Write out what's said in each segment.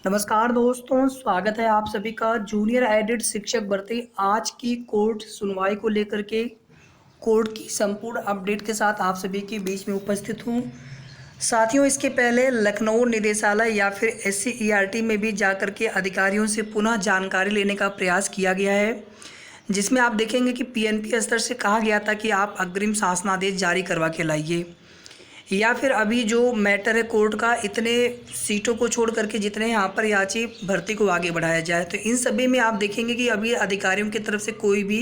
नमस्कार दोस्तों, स्वागत है आप सभी का जूनियर एडेड शिक्षक भर्ती आज की कोर्ट सुनवाई को लेकर के कोर्ट की संपूर्ण अपडेट के साथ आप सभी के बीच में उपस्थित हूँ। साथियों, इसके पहले लखनऊ निदेशालय या फिर SCERT में भी जाकर के अधिकारियों से पुनः जानकारी लेने का प्रयास किया गया है, जिसमें आप देखेंगे कि PNP स्तर से कहा गया था कि आप अग्रिम शासनादेश जारी करवा के लाइए, या फिर अभी जो मैटर है कोर्ट का, इतने सीटों को छोड़ करके जितने यहाँ पर याची भर्ती को आगे बढ़ाया जाए। तो इन सभी में आप देखेंगे कि अभी अधिकारियों की तरफ से कोई भी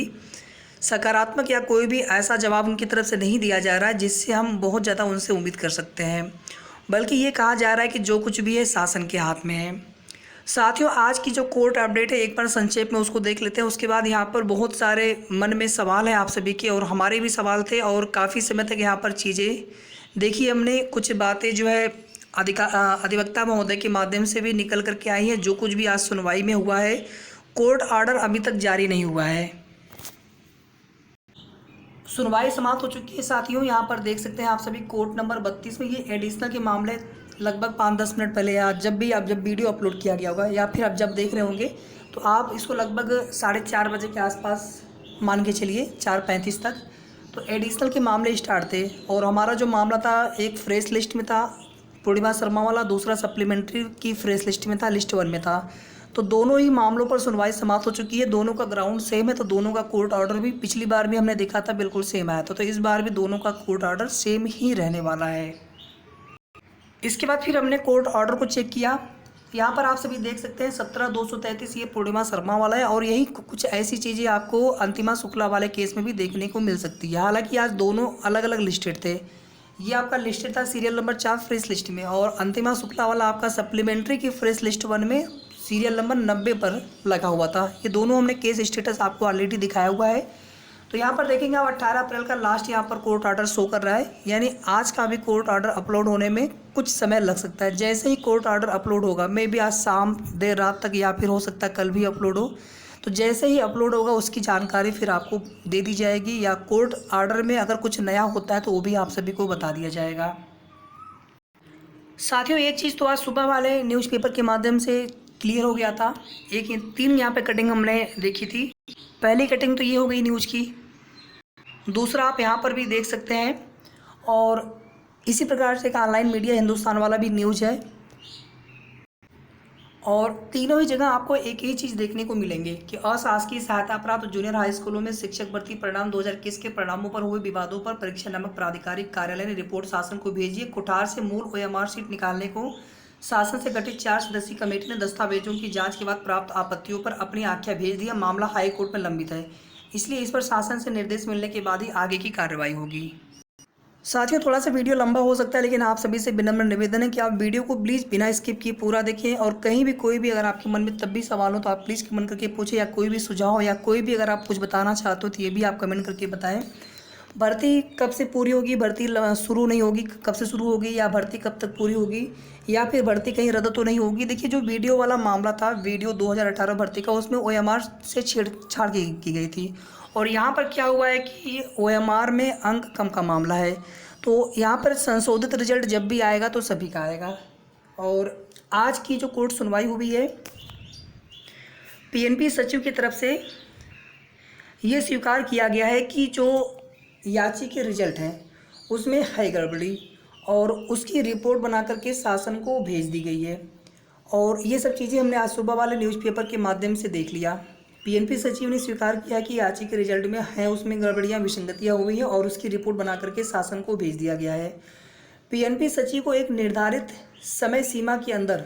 सकारात्मक या कोई भी ऐसा जवाब उनकी तरफ से नहीं दिया जा रहा है जिससे हम बहुत ज़्यादा उनसे उम्मीद कर सकते हैं, बल्कि ये कहा जा रहा है कि जो कुछ भी है शासन के हाथ में है। साथियों, आज की जो कोर्ट अपडेट है एक बार संक्षेप में उसको देख लेते हैं। उसके बाद यहाँ पर बहुत सारे मन में सवाल है आप सभी के, और हमारे भी सवाल थे, और काफ़ी समय तक यहाँ पर चीज़ें देखिए हमने। कुछ बातें जो है अधिवक्ता महोदय के माध्यम से भी निकल करके आई हैं। जो कुछ भी आज सुनवाई में हुआ है, कोर्ट ऑर्डर अभी तक जारी नहीं हुआ है। सुनवाई समाप्त हो चुकी है साथियों। यहाँ पर देख सकते हैं आप सभी कोर्ट नंबर 32 में ये एडिशनल के मामले लगभग 5-10 मिनट पहले, या जब वीडियो अपलोड किया गया होगा, या फिर आप जब देख रहे होंगे तो आप इसको लगभग 4:30 बजे के आसपास मान के चलिए, 4:35 तक। तो एडिशनल के मामले स्टार्ट थे, और हमारा जो मामला था एक फ्रेश लिस्ट में था पूर्णिमा शर्मा वाला, दूसरा सप्लीमेंट्री की फ्रेश लिस्ट में था, लिस्ट 1 में था। तो दोनों ही मामलों पर सुनवाई समाप्त हो चुकी है। दोनों का ग्राउंड सेम है, तो दोनों का कोर्ट ऑर्डर भी पिछली बार भी हमने देखा था बिल्कुल सेम आया था। तो इस बार भी दोनों का कोर्ट ऑर्डर सेम ही रहने वाला है। इसके बाद फिर हमने कोर्ट ऑर्डर को चेक किया। यहाँ पर आप सभी देख सकते हैं 17/233 ये पूर्णिमा शर्मा वाला है, और यही कुछ ऐसी चीज़ें आपको अंतिमा शुक्ला वाले केस में भी देखने को मिल सकती है। हालांकि आज दोनों अलग अलग लिस्टेड थे। ये आपका लिस्टेड था सीरियल नंबर 4 फ्रेश लिस्ट में, और अंतिमा शुक्ला वाला आपका सप्लीमेंट्री की फ्रेश लिस्ट 1 में सीरियल नंबर 90 पर लगा हुआ था। ये दोनों हमने केस स्टेटस आपको ऑलरेडी दिखाया हुआ है। तो यहाँ पर देखेंगे आप 18 अप्रैल का लास्ट यहाँ पर कोर्ट ऑर्डर शो कर रहा है, यानी आज का भी कोर्ट ऑर्डर अपलोड होने में कुछ समय लग सकता है। जैसे ही कोर्ट ऑर्डर अपलोड होगा, मे भी आज शाम देर रात तक, या फिर हो सकता है कल भी अपलोड हो, तो जैसे ही अपलोड होगा उसकी जानकारी फिर आपको दे दी जाएगी, या कोर्ट ऑर्डर में अगर कुछ नया होता है तो वो भी आप सभी को बता दिया जाएगा। साथियों, एक चीज़ तो आज सुबह वाले न्यूज़पेपर के माध्यम से क्लियर हो गया था। 3 यहाँ पे कटिंग हमने देखी थी। पहली कटिंग तो ये हो गई न्यूज़ की, दूसरा आप यहाँ पर भी देख सकते हैं, और इसी प्रकार से एक ऑनलाइन मीडिया हिंदुस्तान वाला भी न्यूज़ है। और तीनों ही जगह आपको एक ही चीज़ देखने को मिलेंगे कि अशासकीय सहायता प्राप्त जूनियर हाई स्कूलों में शिक्षक भर्ती परिणाम 2021 के परिणामों पर हुए विवादों पर परीक्षा नामक प्राधिकारिक कार्यालय ने रिपोर्ट शासन को भेजी है। कुठार से मूल OMR सीट निकालने को शासन से गठित 4 सदस्यीय कमेटी ने दस्तावेजों की जांच के बाद प्राप्त आपत्तियों पर अपनी आख्या भेज दिया। मामला हाई कोर्ट में लंबित है, इसलिए इस पर शासन से निर्देश मिलने के बाद ही आगे की कार्रवाई होगी। साथियों, थोड़ा सा वीडियो लंबा हो सकता है, लेकिन आप सभी से विनम्र निवेदन है कि आप वीडियो को प्लीज़ बिना स्किप किए पूरा देखें, और कहीं भी कोई भी अगर आपके मन में तब भी सवाल हो तो आप प्लीज़ कमेंट करके पूछें, या कोई भी सुझाव या कोई भी अगर आप कुछ बताना चाहते हो तो ये भी आप कमेंट करके बताएं। भर्ती कब से पूरी होगी, भर्ती शुरू नहीं होगी, कब से शुरू होगी, या भर्ती कब तक पूरी होगी, या फिर भर्ती कहीं रद्द तो नहीं होगी। देखिए, जो वीडियो वाला मामला था, वीडियो 2018 भर्ती का, उसमें OMR से छेड़छाड़ की गई थी, और यहाँ पर क्या हुआ है कि OMR में अंक कम का मामला है। तो यहाँ पर संशोधित रिजल्ट जब भी आएगा तो सभी का आएगा। और आज की जो कोर्ट सुनवाई हुई है, PNP सचिव की तरफ से ये स्वीकार किया गया है कि जो याची के रिजल्ट हैं उसमें है गड़बड़ी, और उसकी रिपोर्ट बना करके शासन को भेज दी गई है। और ये सब चीज़ें हमने आज सुबह वाले न्यूज़पेपर के माध्यम से देख लिया। PNP सचिव ने स्वीकार किया कि याची के रिजल्ट में है, उसमें गड़बड़ियाँ विसंगतियाँ हुई हैं, और उसकी रिपोर्ट बना करके शासन को भेज दिया गया है। PNP सचिव को एक निर्धारित समय सीमा के अंदर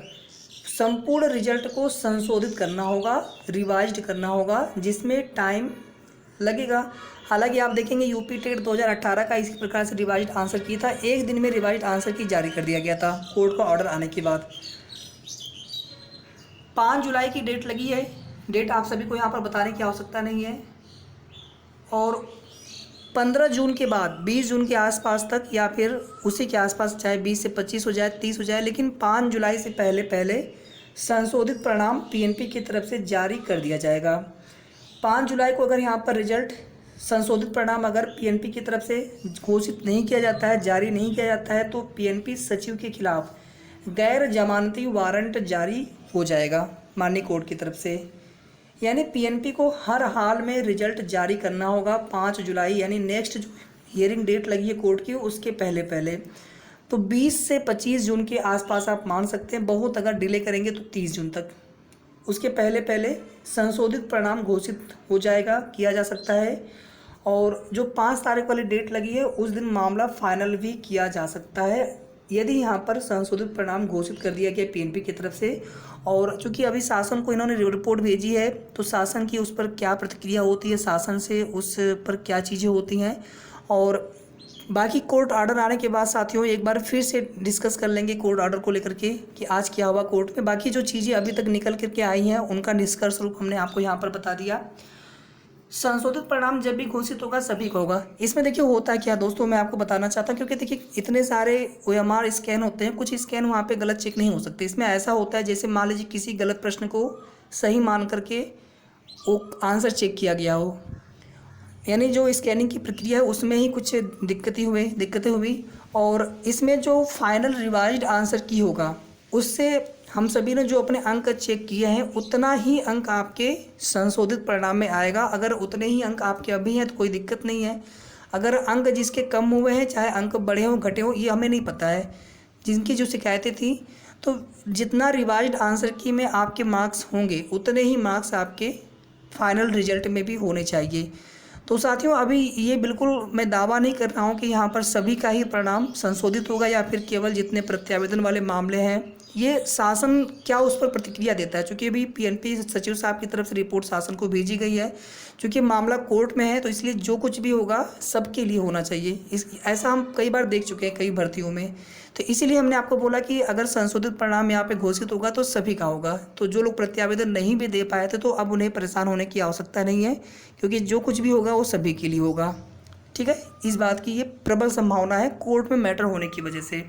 संपूर्ण रिजल्ट को संशोधित करना होगा, रिवाइज्ड करना होगा, जिसमें टाइम लगेगा। हालांकि आप देखेंगे यूपी टेट 2018 का इसी प्रकार से रिवाइज्ड आंसर की था, 1 दिन में रिवाइज्ड आंसर की जारी कर दिया गया था कोर्ट का ऑर्डर आने के बाद। 5 जुलाई की डेट लगी है। डेट आप सभी को यहाँ पर बताने की आवश्यकता नहीं है, और 15 जून के बाद 20 जून के आसपास तक, या फिर उसी के आसपास, चाहे 20 से 25 हो जाए, 30 हो जाए, लेकिन 5 जुलाई से पहले पहले संशोधित परिणाम PNP की तरफ से जारी कर दिया जाएगा। 5 जुलाई को अगर यहाँ पर रिजल्ट संशोधित परिणाम अगर PNP की तरफ से घोषित नहीं किया जाता है, जारी नहीं किया जाता है, तो PNP सचिव के खिलाफ गैर जमानती वारंट जारी हो जाएगा माननीय कोर्ट की तरफ से। यानी पीएनपी को हर हाल में रिजल्ट जारी करना होगा 5 जुलाई, यानी नेक्स्ट जो हियरिंग डेट लगी है कोर्ट की उसके पहले पहले। तो 20 से 25 जून के आसपास आप मान सकते हैं, बहुत अगर डिले करेंगे तो 30 जून तक, उसके पहले पहले संशोधित परिणाम घोषित हो जाएगा, किया जा सकता है। और जो 5 तारीख वाली डेट लगी है उस दिन मामला फाइनल भी किया जा सकता है यदि यहाँ पर संशोधित परिणाम घोषित कर दिया गया पीएनपी की तरफ से। और चूंकि अभी शासन को इन्होंने रिपोर्ट भेजी है तो शासन की उस पर क्या प्रतिक्रिया होती है, शासन से उस पर क्या चीज़ें होती हैं, और बाकी कोर्ट ऑर्डर आने के बाद साथियों एक बार फिर से डिस्कस कर लेंगे कोर्ट ऑर्डर को लेकर के कि आज क्या हुआ कोर्ट में। बाकी जो चीज़ें अभी तक निकल करके आई हैं उनका निष्कर्ष रूप हमने आपको यहाँ पर बता दिया। संशोधित परिणाम जब भी घोषित होगा सभी को होगा। इसमें देखिए होता है क्या दोस्तों, मैं आपको बताना चाहता हूँ, क्योंकि देखिए इतने सारे OMR स्कैन होते हैं, कुछ स्कैन वहाँ पे गलत चेक नहीं हो सकते। इसमें ऐसा होता है जैसे मान लीजिए किसी गलत प्रश्न को सही मान करके वो आंसर चेक किया गया हो, यानी जो स्कैनिंग की प्रक्रिया है उसमें ही कुछ दिक्कतें हुई और इसमें जो फाइनल रिवाइज्ड आंसर की होगा उससे हम सभी ने जो अपने अंक चेक किए हैं उतना ही अंक आपके संशोधित परिणाम में आएगा। अगर उतने ही अंक आपके अभी हैं तो कोई दिक्कत नहीं है। अगर अंक जिसके कम हुए हैं, चाहे अंक बढ़े हों घटे हों, ये हमें नहीं पता है, जिनकी जो शिकायतें थी, तो जितना रिवाइज्ड आंसर की में आपके मार्क्स होंगे उतने ही मार्क्स आपके फाइनल रिजल्ट में भी होने चाहिए। तो साथियों अभी ये बिल्कुल मैं दावा नहीं कर रहा हूँ कि यहाँ पर सभी का ही परिणाम संशोधित होगा या फिर केवल जितने प्रत्यावेदन वाले मामले हैं। ये शासन क्या उस पर प्रतिक्रिया देता है, क्योंकि अभी पीएनपी सचिव साहब की तरफ से रिपोर्ट शासन को भेजी गई है। क्योंकि मामला कोर्ट में है तो इसलिए जो कुछ भी होगा सबके लिए होना चाहिए। ऐसा हम कई बार देख चुके हैं कई भर्तियों में, तो इसीलिए हमने आपको बोला कि अगर संशोधित परिणाम यहाँ पे घोषित होगा तो सभी का होगा। तो जो लोग प्रत्यावेदन नहीं भी दे पाए थे तो अब उन्हें परेशान होने की आवश्यकता नहीं है, क्योंकि जो कुछ भी होगा वो सभी के लिए होगा। ठीक है, इस बात की ये प्रबल संभावना है कोर्ट में मैटर होने की वजह से।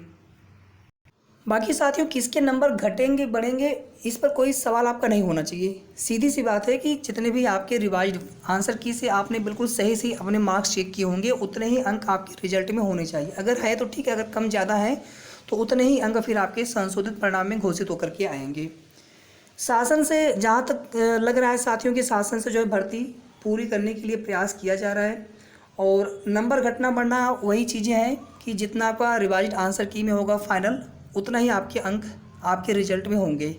बाकी साथियों किसके नंबर घटेंगे बढ़ेंगे इस पर कोई सवाल आपका नहीं होना चाहिए। सीधी सी बात है कि जितने भी आपके रिवाइज्ड आंसर की से आपने बिल्कुल सही अपने मार्क्स चेक किए होंगे उतने ही अंक आपके रिजल्ट में होने चाहिए। अगर है तो ठीक है, अगर कम ज़्यादा है तो उतने ही अंक फिर आपके संशोधित परिणाम में घोषित होकर के आएंगे। शासन से जहाँ तक लग रहा है साथियों कि शासन से जो है भर्ती पूरी करने के लिए प्रयास किया जा रहा है और नंबर घटना बढ़ना वही चीज़ें हैं कि जितना आपका रिवाइज्ड आंसर की में होगा फाइनल उतना ही आपके अंक आपके रिजल्ट में होंगे,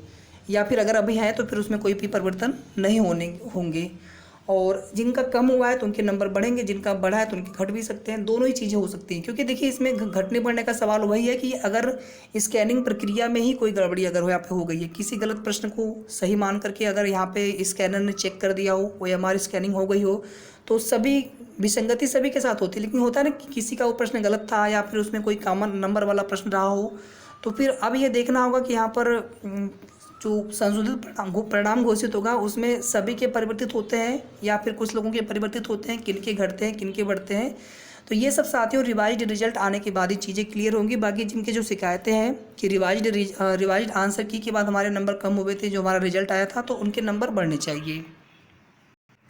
या फिर अगर अभी हैं तो फिर उसमें कोई भी परिवर्तन नहीं होंगे। और जिनका कम हुआ है तो उनके नंबर बढ़ेंगे, जिनका बढ़ा है तो उनके घट भी सकते हैं, दोनों ही चीज़ें हो सकती हैं। क्योंकि देखिए इसमें घटने बढ़ने का सवाल वही है कि अगर स्कैनिंग प्रक्रिया में ही कोई गड़बड़ी अगर यहाँ पे हो गई है, किसी गलत प्रश्न को सही मान करके अगर यहाँ पे स्कैनर ने चेक कर दिया हो, OMR स्कैनिंग हो गई हो, तो सभी विसंगति सभी के साथ होती है। लेकिन होता है ना कि किसी का वो प्रश्न गलत था या फिर उसमें कोई कॉमन नंबर वाला प्रश्न रहा हो, तो फिर अब ये देखना होगा कि यहाँ पर जो संशोधित परिणाम घोषित होगा उसमें सभी के परिवर्तित होते हैं या फिर कुछ लोगों के परिवर्तित होते हैं, किनके घटते हैं किनके बढ़ते हैं। तो ये सब साथियों रिवाइज्ड रिजल्ट आने के बाद ही चीज़ें क्लियर होंगी। बाकी जिनके जो शिकायतें हैं कि रिवाइज्ड आंसर की के बाद हमारे नंबर कम हुए थे, जो हमारा रिजल्ट आया था, तो उनके नंबर बढ़ने चाहिए।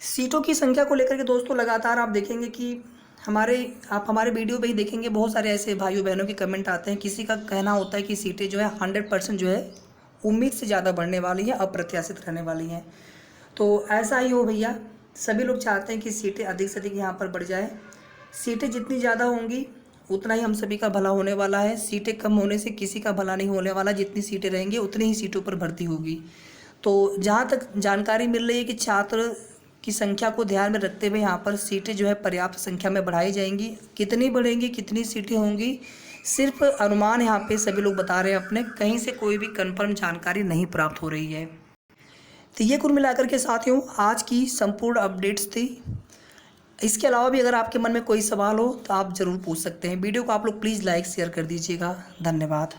सीटों की संख्या को लेकर के दोस्तों लगातार आप देखेंगे कि आप हमारे वीडियो पे ही देखेंगे बहुत सारे ऐसे भाइयों बहनों के कमेंट आते हैं। किसी का कहना होता है कि सीटें जो है 100% जो है उम्मीद से ज़्यादा बढ़ने वाली हैं, अप्रत्याशित रहने वाली हैं। तो ऐसा ही हो भैया, सभी लोग चाहते हैं कि सीटें अधिक से अधिक यहाँ पर बढ़ जाए। सीटें जितनी ज़्यादा होंगी उतना ही हम सभी का भला होने वाला है। सीटें कम होने से किसी का भला नहीं होने वाला। जितनी सीटें रहेंगी उतनी ही सीटों पर भर्ती होगी। तो जहाँ तक जानकारी मिल रही है कि छात्र की संख्या को ध्यान में रखते हुए यहाँ पर सीटें जो है पर्याप्त संख्या में बढ़ाई जाएंगी। कितनी बढ़ेंगी, कितनी सीटें होंगी, सिर्फ अनुमान यहाँ पे सभी लोग बता रहे हैं अपने, कहीं से कोई भी कंफर्म जानकारी नहीं प्राप्त हो रही है। तो ये कुल मिलाकर के साथियों आज की संपूर्ण अपडेट्स थी। इसके अलावा भी अगर आपके मन में कोई सवाल हो तो आप ज़रूर पूछ सकते हैं। वीडियो को आप लोग प्लीज़ लाइक शेयर कर दीजिएगा। धन्यवाद।